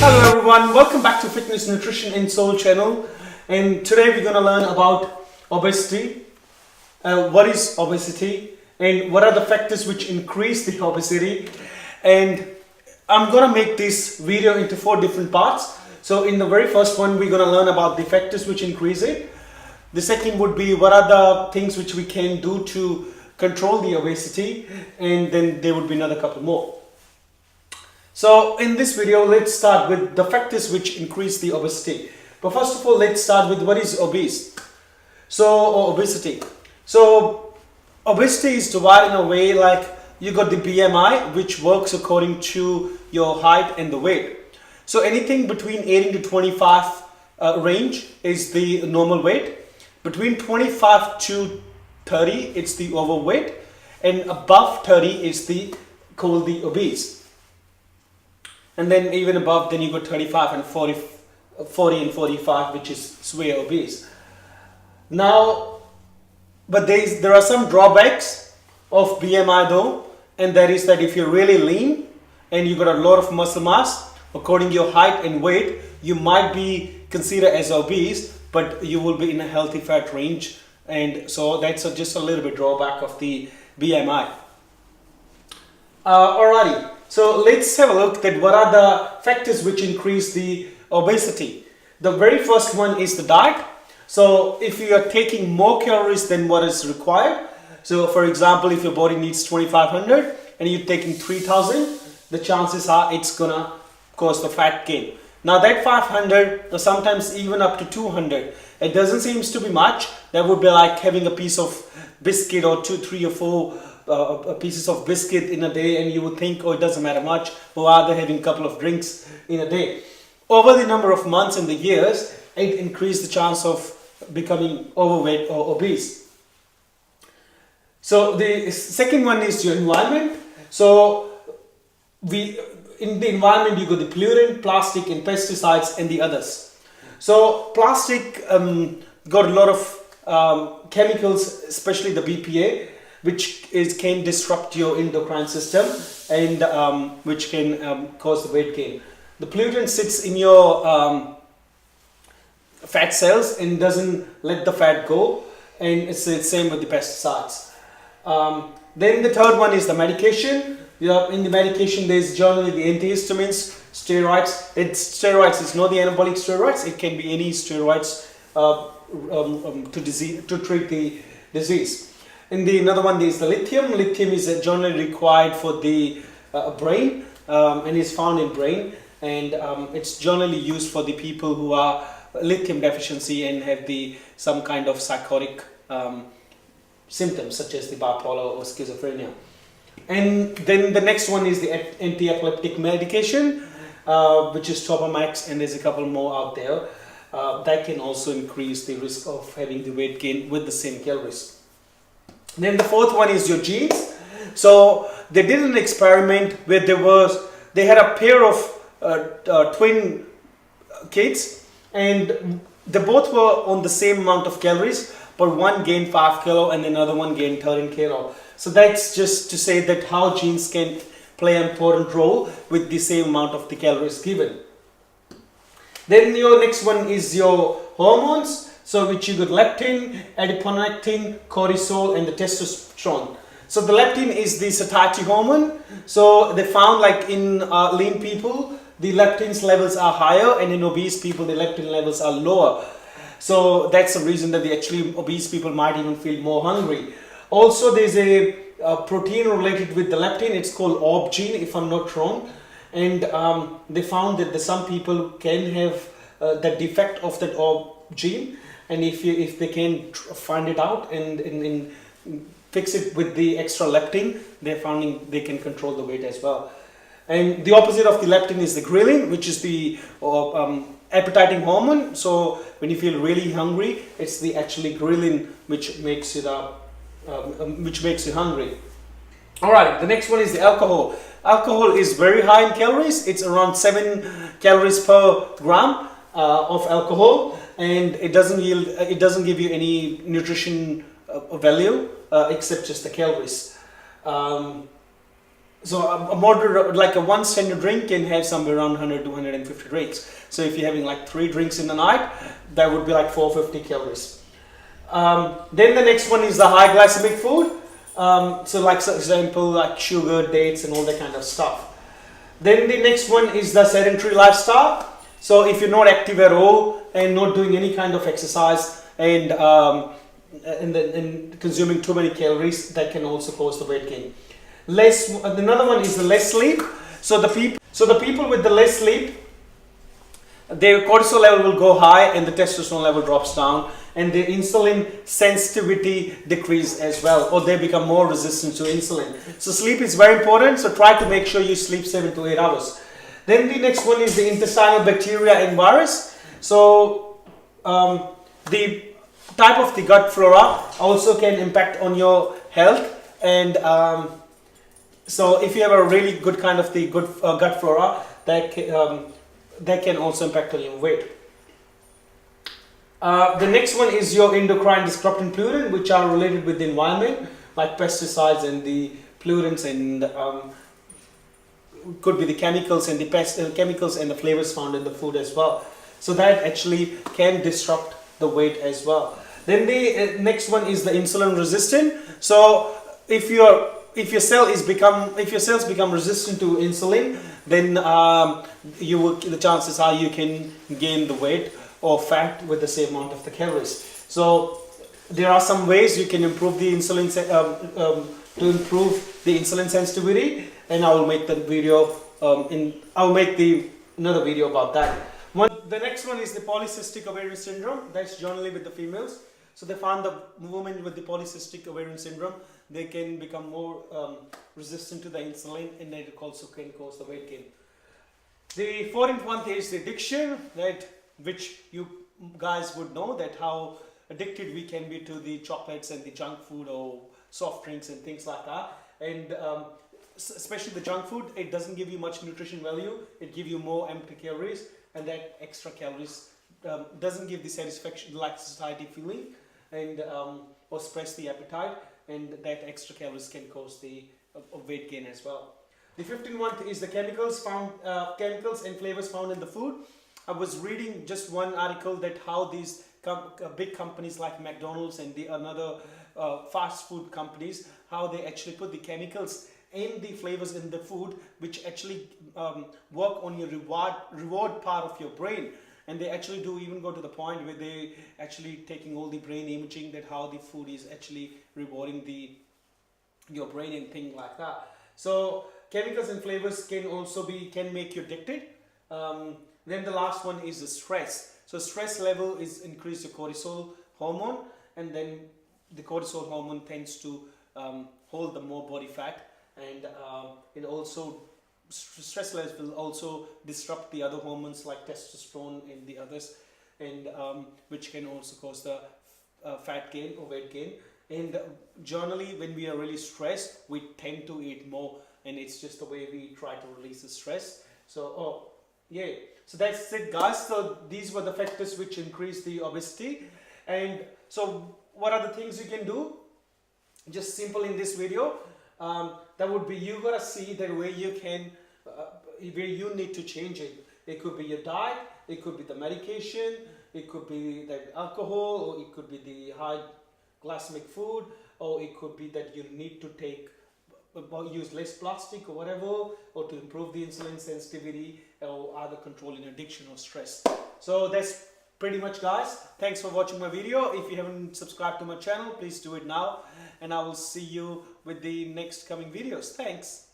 Hello everyone, welcome back to Fitness, Nutrition and Soul channel, and today we're going to learn about obesity. What is obesity and what are the factors which increase the obesity, and I'm going to make this video into 4 different parts. So in the very first one we're going to learn about the factors which increase it. The second would be what are the things which we can do to control the obesity, and then there would be another couple more. So in this video, let's start with the factors which increase the obesity. But first of all, let's start with what is obese. Or obesity. So obesity is divided in a way like you got the BMI, which works according to your height and the weight. So anything between 18 to 25 range is the normal weight. Between 25 to 30, it's the overweight, and above 30 is called the obese. And then even above, then you got 35 and 40 and 45, which is severe obese. Now, but there are some drawbacks of BMI though, and that is that if you're really lean and you got a lot of muscle mass, according to your height and weight, you might be considered as obese, but you will be in a healthy fat range, and so that's just a little bit drawback of the BMI. Alrighty. So let's have a look at what are the factors which increase the obesity. The very first one is the diet. So if you are taking more calories than what is required, so for example, if your body needs 2500 and you're taking 3000, the chances are it's gonna cause the fat gain. Now that 500 or sometimes even up to 200, it doesn't seem to be much. That would be like having a piece of biscuit or 2, 3 or 4 pieces of biscuit in a day, and you would think, oh, it doesn't matter much, or are they having a couple of drinks in a day? Over the number of months and the years, it increased the chance of becoming overweight or obese. So the second one is your environment. So in the environment, you got the pollutant, plastic and pesticides and the others. So plastic got a lot of chemicals, especially the BPA, which can disrupt your endocrine system and which can cause the weight gain. The pollutant sits in your fat cells and doesn't let the fat go, and it's the same with the pesticides. Then the third one is the medication. In the medication, there's generally the antihistamines, steroids. Steroids is not the anabolic steroids. It can be any steroids to treat the disease. And another one is the lithium. Lithium is generally required for the brain and is found in brain, and it's generally used for the people who are lithium deficiency and have some kind of psychotic symptoms such as the bipolar or schizophrenia. And then the next one is the anti-epileptic medication, which is Topamax, and there's a couple more out there that can also increase the risk of having the weight gain with the same calories. Then the fourth one is your genes. So they did an experiment where they had a pair of twin kids, and they both were on the same amount of calories, but one gained 5 kilo and another one gained 13 kilo. So that's just to say that how genes can play an important role with the same amount of the calories given. Then your next one is your hormones. So which you got leptin, adiponectin, cortisol and the testosterone. So the leptin is the satiety hormone. So they found like in lean people, the leptin levels are higher, and in obese people, the leptin levels are lower. So that's the reason that obese people might even feel more hungry. Also, there's a protein related with the leptin. It's called ORB gene, if I'm not wrong. And they found that some people can have the defect of that ORB gene. And if they can find it out and fix it with the extra leptin, they're finding they can control the weight as well. And the opposite of the leptin is the ghrelin, which is the appetizing hormone. So when you feel really hungry, it's the actually ghrelin which makes you hungry. All right, the next one is the alcohol. Alcohol is very high in calories. It's around 7 calories per gram of alcohol. And it doesn't give you any nutrition value except just the calories. So a moderate, like a one standard drink can have somewhere around 100 to 150 drinks. So if you're having like 3 drinks in a night, that would be like 450 calories. Then the next one is the high glycemic food. So like for example, like sugar, dates and all that kind of stuff. Then the next one is the sedentary lifestyle. So if you're not active at all and not doing any kind of exercise and consuming too many calories, that can also cause the weight gain. Another one is the less sleep. So the people with the less sleep, their cortisol level will go high and the testosterone level drops down, and their insulin sensitivity decrease as well, or they become more resistant to insulin. So sleep is very important. So try to make sure you sleep 7 to 8 hours. Then the next one is the intestinal bacteria and virus. So the type of the gut flora also can impact on your health, and so if you have a really good kind of the good gut flora, that can also impact on your weight. The next one is your endocrine disrupting pollutant, which are related with the environment, like pesticides and the pollutants, and could be the chemicals and the flavors found in the food as well. So that actually can disrupt the weight as well. Then the next one is the insulin resistant. So if your cells become resistant to insulin, then the chances are you can gain the weight or fat with the same amount of the calories. So there are some ways you can improve the insulin sensitivity, and I will make the video another video about that. The next one is the polycystic ovarian syndrome. That's generally with the females. So they found the women with the polycystic ovarian syndrome, they can become more resistant to the insulin, and that also can cause the weight gain. The 14th one is the addiction, which you guys would know that how addicted we can be to the chocolates and the junk food or soft drinks and things like that. And especially the junk food, it doesn't give you much nutrition value. It gives you more empty calories, and that extra calories doesn't give the satisfaction, like satiety feeling, and or suppress the appetite, and that extra calories can cause the weight gain as well. The 15th one is the chemicals and flavors found in the food. I was reading just one article that how these big companies like McDonald's and the another fast food companies, how they actually put the chemicals in the flavors in the food, which actually work on your reward part of your brain. And they actually do even go to the point where they actually taking all the brain imaging, that how the food is actually rewarding your brain and things like that. So chemicals and flavors can make you addicted. Then the last one is the stress. So stress level is increase the cortisol hormone, and then the cortisol hormone tends to hold the more body fat, and it also stress levels will also disrupt the other hormones like testosterone and the others, and which can also cause the fat gain or weight gain. And generally, when we are really stressed, we tend to eat more, and it's just the way we try to release the stress. So so that's it, guys. So these were the factors which increase the obesity. And so what are the things you can do? Just simple in this video. That would be, you gotta see that where you need to change it. It could be your diet, it could be the medication, it could be the alcohol, or it could be the high glycemic food, or it could be that you need to use less plastic or whatever, or to improve the insulin sensitivity, or either controlling addiction or stress. So that's pretty much, guys. Thanks for watching my video. If you haven't subscribed to my channel, please do it now, and I will see you with the next coming videos. Thanks.